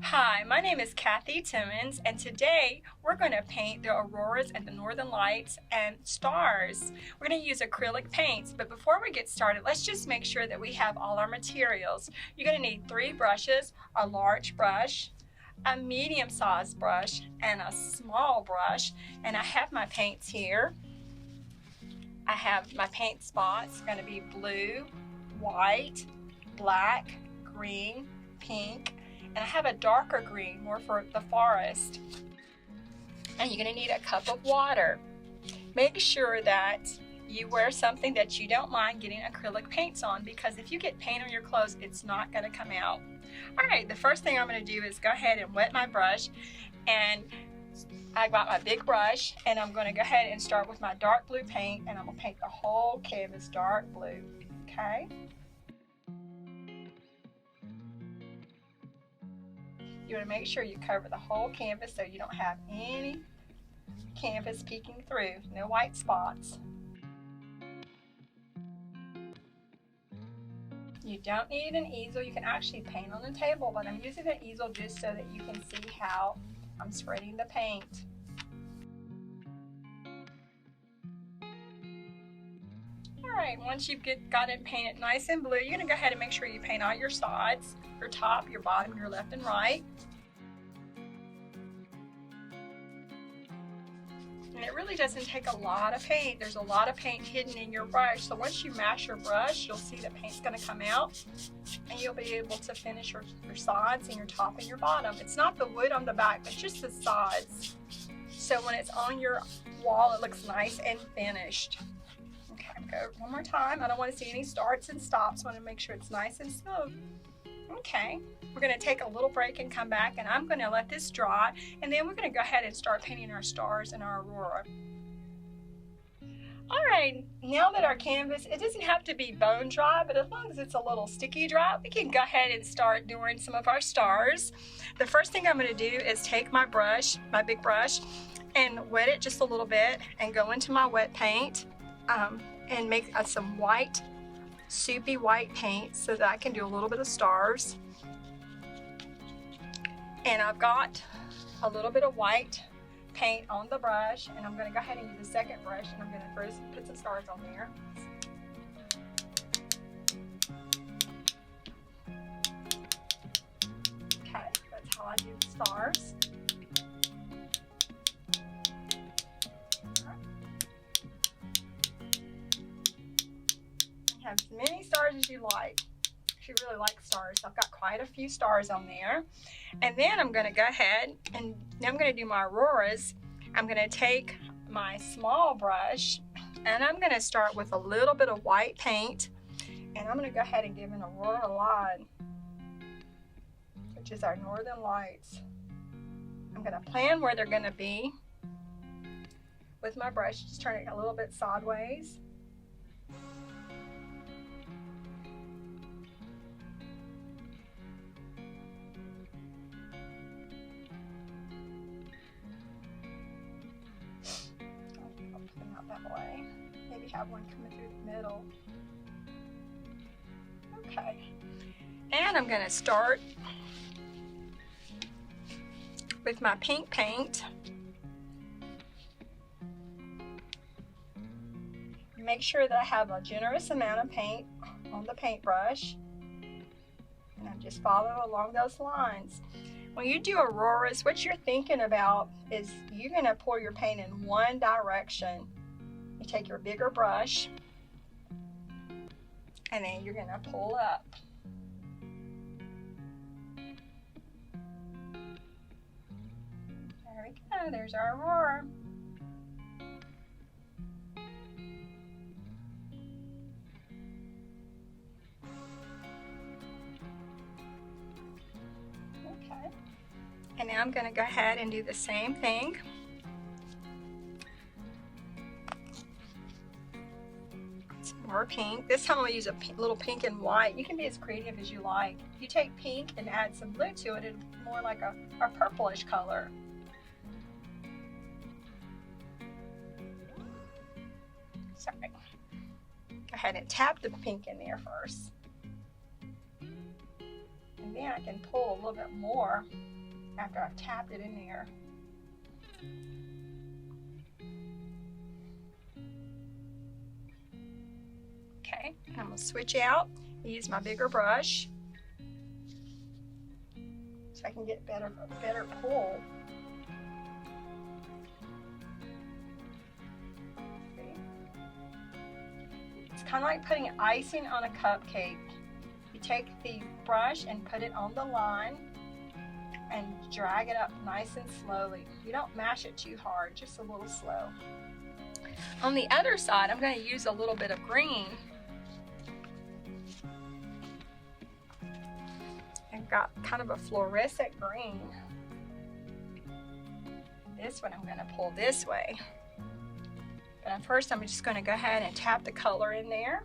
Hi, my name is Kathy Timmons, and today we're going to paint the auroras and the northern lights and stars. We're going to use acrylic paints, but before we get started, let's just make sure that we have all our materials. You're going to need 3 brushes, a large brush, a medium-sized brush, and a small brush. And I have my paints here. I have my paint spots, going to be blue, white, black, green, pink, and I have a darker green, more for the forest. And you're going to need a cup of water. Make sure that you wear something that you don't mind getting acrylic paints on, because if you get paint on your clothes, it's not going to come out. All right, the first thing I'm going to do is go ahead and wet my brush, and I got my big brush, and I'm going to go ahead and start with my dark blue paint, and I'm going to paint the whole canvas dark blue, okay? You want to make sure you cover the whole canvas so you don't have any canvas peeking through, no white spots. You don't need an easel. You can actually paint on the table, but I'm using an easel just so that you can see how I'm spreading the paint. Alright, once you've got it painted nice and blue, you're going to go ahead and make sure you paint all your sides, your top, your bottom, your left and right. And it really doesn't take a lot of paint. There's a lot of paint hidden in your brush. So once you mash your brush, you'll see the paint's going to come out, and you'll be able to finish your sides and your top and your bottom. It's not the wood on the back, but just the sides. So when it's on your wall, it looks nice and finished. Okay, go one more time. I don't want to see any starts and stops. I want to make sure it's nice and smooth. Okay, we're going to take a little break and come back, and I'm going to let this dry, and then we're going to go ahead and start painting our stars and our aurora. Alright, now that our canvas, it doesn't have to be bone dry, but as long as it's a little sticky dry, we can go ahead and start doing some of our stars. The first thing I'm going to do is take my brush, my big brush, and wet it just a little bit, and go into my wet paint and make some white, soupy white paint so that I can do a little bit of stars. And I've got a little bit of white paint on the brush, and I'm going to go ahead and use the second brush, and I'm going to put some stars on there. Okay, that's how I do the stars. Have as many stars as you like. If you really like stars, I've got quite a few stars on there. And then I'm going to go ahead and now I'm going to do my auroras. I'm going to take my small brush, and I'm going to start with a little bit of white paint, and I'm going to go ahead and give an aurora line, which is our northern lights. I'm going to plan where they're going to be with my brush, just turn it a little bit sideways. That way. Maybe have one coming through the middle. Okay. And I'm going to start with my pink paint. Make sure that I have a generous amount of paint on the paintbrush. And I just follow along those lines. When you do auroras, what you're thinking about is you're going to pour your paint in one direction. You take your bigger brush, and then you're going to pull up. There we go, there's our aurora. Okay, and now I'm going to go ahead and do the same thing. More pink. This time I'm going to use a little pink and white. You can be as creative as you like. If you take pink and add some blue to it, it's more like a purplish color. Sorry. Go ahead and tap the pink in there first. And then I can pull a little bit more after I've tapped it in there. Okay, and I'm going to switch out and use my bigger brush so I can get a better pull. See? It's kind of like putting icing on a cupcake. You take the brush and put it on the line and drag it up nice and slowly. You don't mash it too hard, just a little slow. On the other side, I'm going to use a little bit of green. I've got kind of a fluorescent green. This one I'm going to pull this way. But first I'm just going to go ahead and tap the color in there.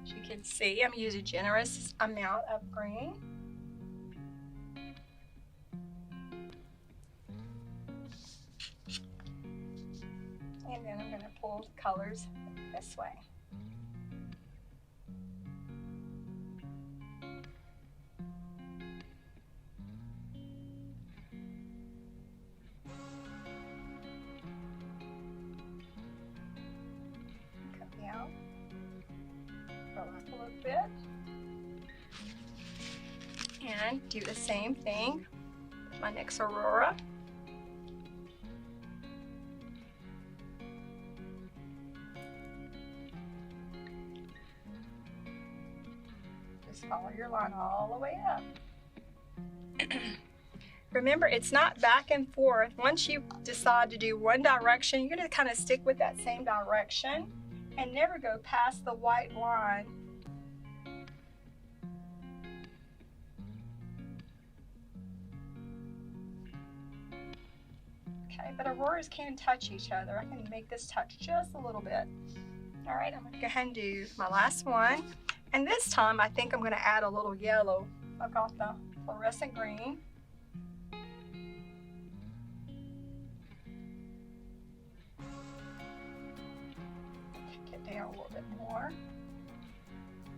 As you can see, I'm using a generous amount of green. And then I'm going to pull the colors this way. Cut me out. Go up a little bit. And do the same thing with my next Aurora. Just follow your line all the way up. Remember, it's not back and forth. Once you decide to do one direction, you're going to kind of stick with that same direction and never go past the white line. Okay, but Auroras can touch each other. I can make this touch just a little bit. All right, I'm going to go ahead and do my last one. And this time, I think I'm going to add a little yellow. I've got the fluorescent green. Take it down a little bit more.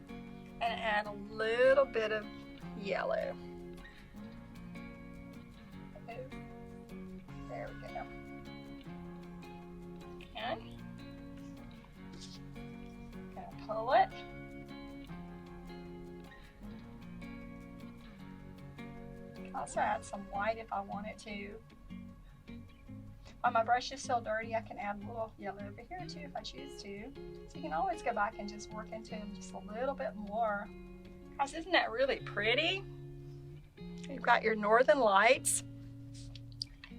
And add a little bit of yellow. There we go. And I'm going to pull it. Also add some white if I wanted to. While my brush is still dirty, I can add a little yellow over here too if I choose to. So you can always go back and just work into them just a little bit more. Guys, isn't that really pretty? You've got your northern lights.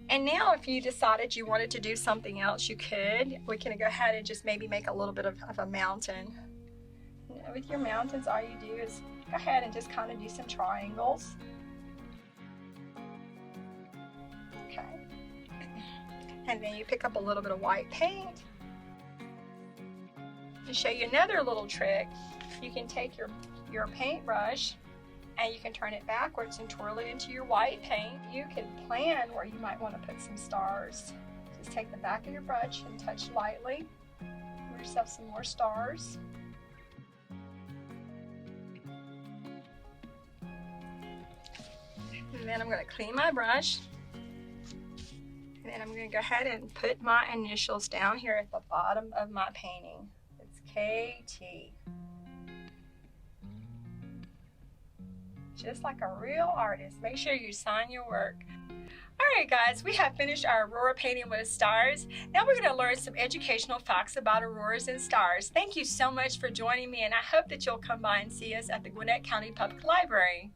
And now if you decided you wanted to do something else, you could. We can go ahead and just maybe make a little bit of a mountain. With your mountains, all you do is go ahead and just kind of do some triangles. Okay. And then you pick up a little bit of white paint. To show you another little trick, you can take your paintbrush and you can turn it backwards and twirl it into your white paint. You can plan where you might want to put some stars. Just take the back of your brush and touch lightly. Give yourself some more stars. And then I'm going to clean my brush. And then I'm going to go ahead and put my initials down here at the bottom of my painting. It's KT. Just like a real artist. Make sure you sign your work. Alright guys, we have finished our Aurora painting with stars. Now we're going to learn some educational facts about auroras and stars. Thank you so much for joining me, and I hope that you'll come by and see us at the Gwinnett County Public Library.